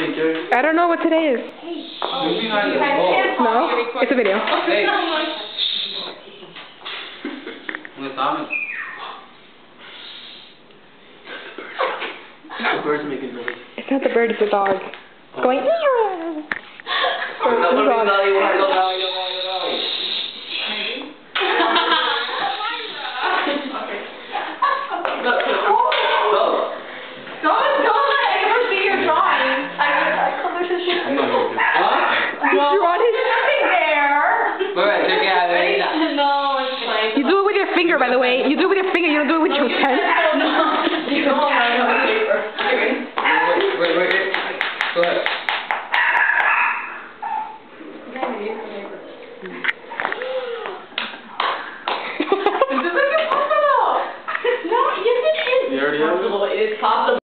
I don't know what today is. No, it's a video. Hey. The bird's making noise. It's not the bird, it's the dog. It's going. You do it with your finger, by the way. You do it with your finger, you don't do it with your pen. Wait. Go ahead. You already have it? It's possible.